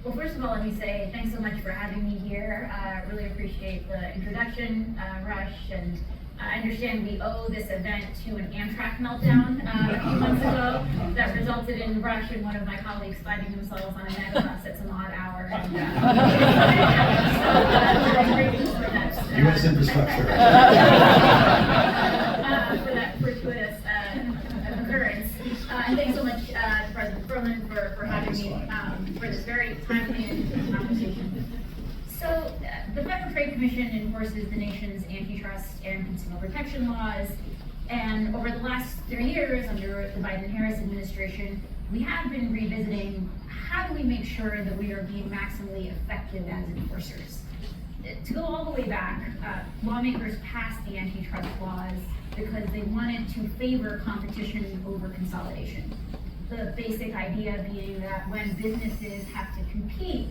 Well, first of all, let me say thanks so much for having me here. Really appreciate the introduction, Rush, and I understand we owe this event to an Amtrak meltdown a few months ago that resulted in Rush and one of my colleagues finding themselves on a megabus at some odd hour. And, I'm grateful for that. U.S. infrastructure. For that fortuitous occurrence. And thanks so much to President Froman for having me for this very timely and interesting conversation. So, the Federal Trade Commission enforces the nation's antitrust and consumer protection laws, and over the last 3 years under the Biden-Harris administration, we have been revisiting how do we make sure that we are being maximally effective as enforcers. To go all the way back, lawmakers passed the antitrust laws because they wanted to favor competition over consolidation. The basic idea being that when businesses have to compete,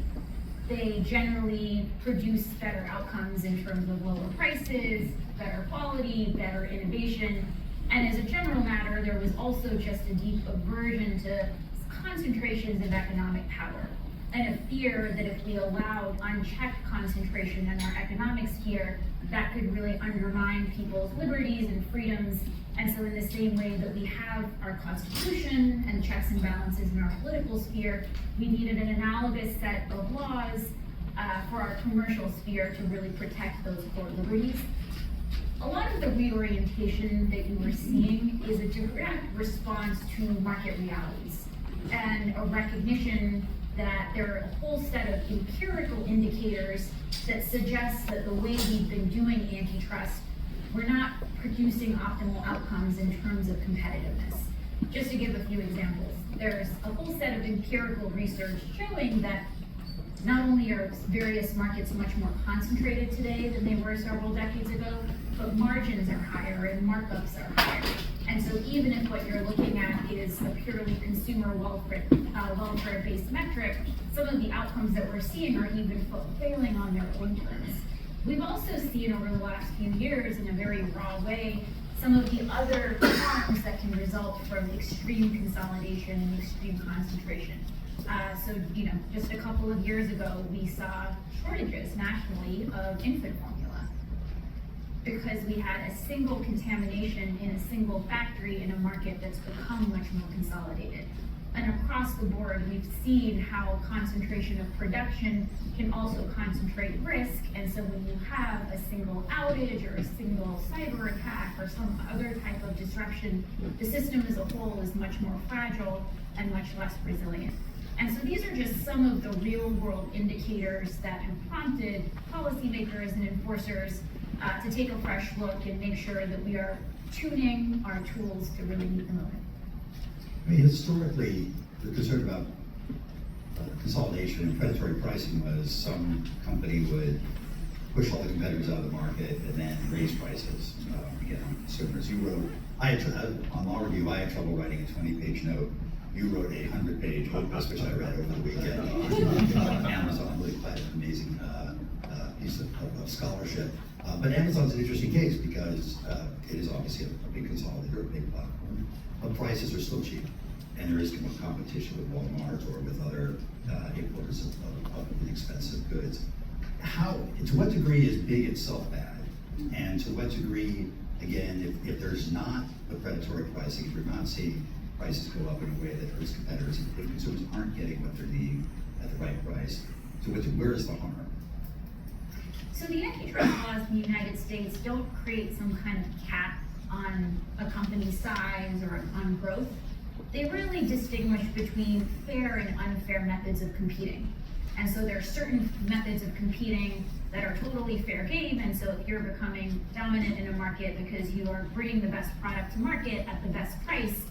they generally produce better outcomes in terms of lower prices, better quality, better innovation, and as a general matter, there was also just a deep aversion to concentrations of economic power, and a fear that if we allowed unchecked concentration in our economic sphere, that could really undermine people's liberties and freedoms. And so in the same way that we have our Constitution and checks and balances in our political sphere, we needed an analogous set of laws for our commercial sphere to really protect those core liberties. A lot of the reorientation that you were seeing is a direct response to market realities and a recognition that there are a whole set of empirical indicators that suggest that the way we've been doing antitrust, we're not producing optimal outcomes in terms of competitiveness. Just to give a few examples, there's a whole set of empirical research showing that not only are various markets much more concentrated today than they were several decades ago, but margins are higher and markups are higher. And so even if what you're looking at is a purely consumer welfare-based metric, some of the outcomes that we're seeing are even failing on their own terms. We've also seen over the last few years, in a very raw way, some of the other harms that can result from extreme consolidation and extreme concentration. So, just a couple of years ago, we saw shortages nationally of infant formula because we had a single contamination in a single factory in a market that's become much more consolidated. And across the board, we've seen how concentration of production can also concentrate risk. And so when you have a single outage or a single cyber attack or some other type of disruption, the system as a whole is much more fragile and much less resilient. And so these are just some of the real world indicators that have prompted policymakers and enforcers to take a fresh look and make sure that we are tuning our tools to really meet the moment. I mean, historically, the concern about consolidation and predatory pricing was some company would push all the competitors out of the market and then raise prices again on consumers. You wrote, on law review, I had trouble writing a 20-page note. You wrote a 100-page opus, which I read over the weekend on Amazon. Really quite an amazing piece of scholarship. But Amazon's an interesting case because it is obviously a big consolidator, a big platform, but prices are still cheap. And there is competition with Walmart or with other importers of inexpensive goods. To what degree is big itself bad? And to what degree, again, if there's not the predatory pricing, if you're not seeing prices go up in a way that hurts competitors, if consumers aren't getting what they're needing at the right price, where is the harm? So the antitrust laws in the United States don't create some kind of cap on a company's size or on growth. They really distinguish between fair and unfair methods of competing. And so there are certain methods of competing that are totally fair game, and so if you're becoming dominant in a market because you are bringing the best product to market at the best price,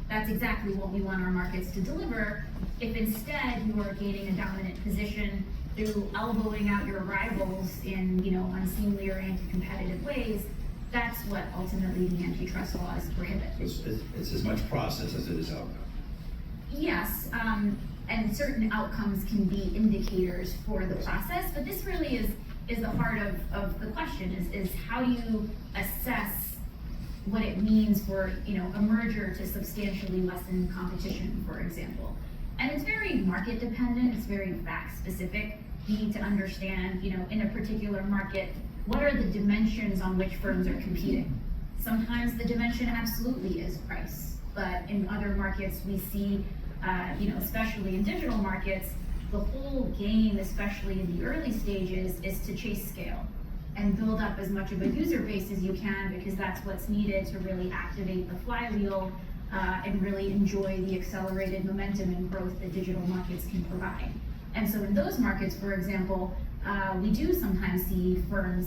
that's exactly what we want our markets to deliver. If instead you are gaining a dominant position through elbowing out your rivals in unseemly or anti-competitive ways, that's what ultimately the antitrust laws prohibit. It's as much process as it is outcome. Yes, and certain outcomes can be indicators for the process, but this really is the heart of the question, is how do you assess what it means for a merger to substantially lessen competition, for example. And it's very market dependent, it's very fact specific. You need to understand, in a particular market, what are the dimensions on which firms are competing? Sometimes the dimension absolutely is price, but in other markets we see, especially in digital markets, the whole game, especially in the early stages, is to chase scale and build up as much of a user base as you can, because that's what's needed to really activate the flywheel and really enjoy the accelerated momentum and growth that digital markets can provide. And so in those markets, for example, we do sometimes see firms,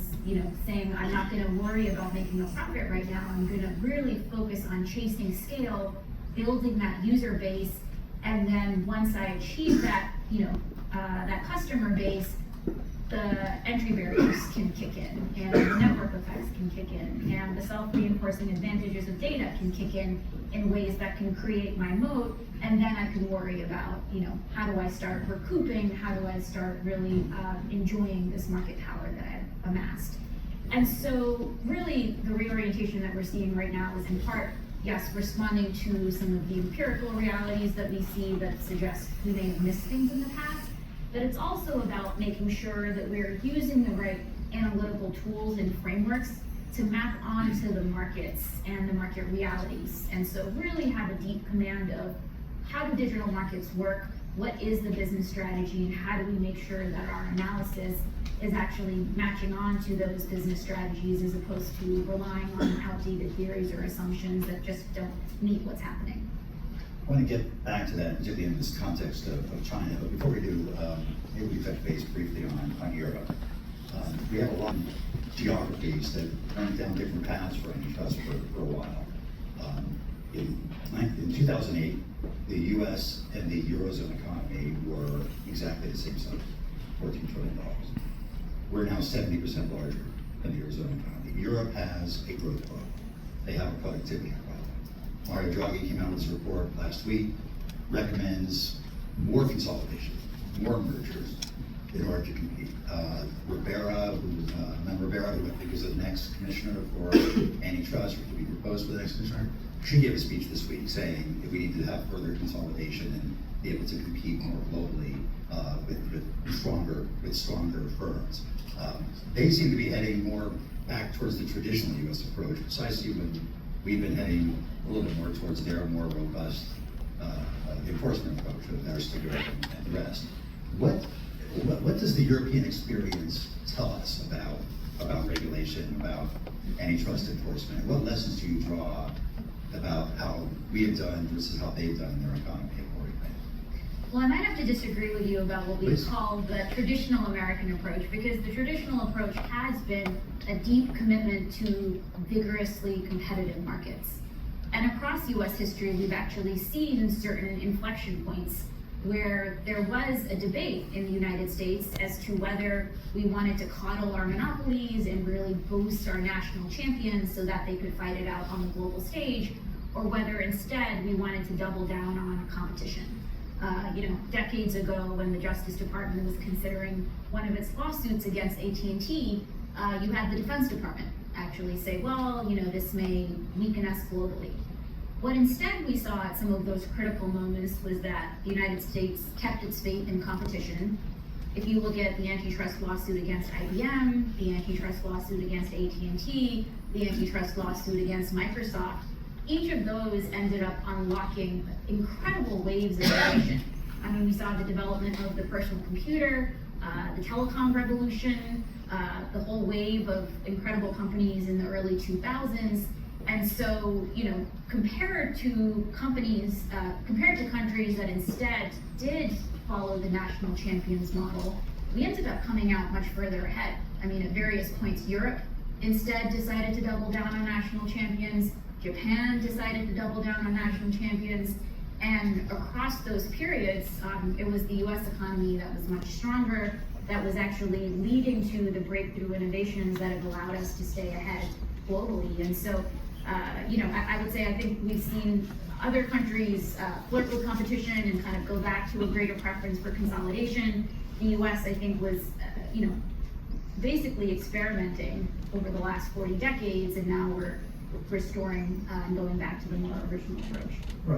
saying, I'm not going to worry about making a profit right now. I'm going to really focus on chasing scale, building that user base, and then once I achieve that, that customer base, the entry barriers can kick in, and the network effects can kick in, and the self-reinforcing advantages of data can kick in ways that can create my moat, and then I can worry about, how do I start recouping, how do I start really enjoying this market power that I've amassed. And so really the reorientation that we're seeing right now is in part, yes, responding to some of the empirical realities that we see that suggest we may have missed things in the past, but it's also about making sure that we're using the right analytical tools and frameworks to map onto the markets and the market realities. And so really have a deep command of how do digital markets work, what is the business strategy, and how do we make sure that our analysis is actually matching on to those business strategies as opposed to relying on outdated theories or assumptions that just don't meet what's happening. I want to get back to that, particularly in this context of China, but before we do, maybe we touch base briefly on Europe. We have a lot of geographies that went down different paths for antitrust for a while. In 2008, the US and the Eurozone economy were exactly the same size, $14 trillion. We're now 70% larger than the Eurozone economy. Europe has a growth problem. They have a productivity problem. Mario Draghi came out with his report last week, recommends more consolidation, more mergers in order to compete. Rivera, who I think is the next commissioner for antitrust, or to be proposed for the next commissioner, she gave a speech this week saying that we need to have further consolidation and be able to compete more globally with stronger firms. They seem to be heading more back towards the traditional U.S. approach, precisely when we've been heading a little bit more towards their more robust enforcement approach of their cigarette and the rest. What does the European experience tell us about regulation, about antitrust enforcement? What lessons do you draw about how we have done versus how they've done in their economy? Well, I might have to disagree with you about what we call the traditional American approach, because the traditional approach has been a deep commitment to vigorously competitive markets. And across US history, we've actually seen certain inflection points where there was a debate in the United States as to whether we wanted to coddle our monopolies and really boost our national champions so that they could fight it out on the global stage, or whether instead we wanted to double down on competition. Decades ago, when the Justice Department was considering one of its lawsuits against AT&T, you had the Defense Department actually say, well, this may weaken us globally. What instead we saw at some of those critical moments was that the United States kept its faith in competition. If you look at the antitrust lawsuit against IBM, the antitrust lawsuit against AT&T, the antitrust lawsuit against Microsoft, each of those ended up unlocking incredible waves of innovation. I mean, we saw the development of the personal computer, the telecom revolution, the whole wave of incredible companies in the early 2000s. And so, compared to countries that instead did follow the national champions model, we ended up coming out much further ahead. I mean, at various points, Europe instead decided to double down on national champions. Japan decided to double down on national champions. And across those periods, it was the US economy that was much stronger, that was actually leading to the breakthrough innovations that have allowed us to stay ahead globally. And so, I would say I think we've seen other countries flirt with competition and kind of go back to a greater preference for consolidation. The US, I think, was, basically experimenting over the last 40 decades, and now we're restoring and going back to the more original approach. Right.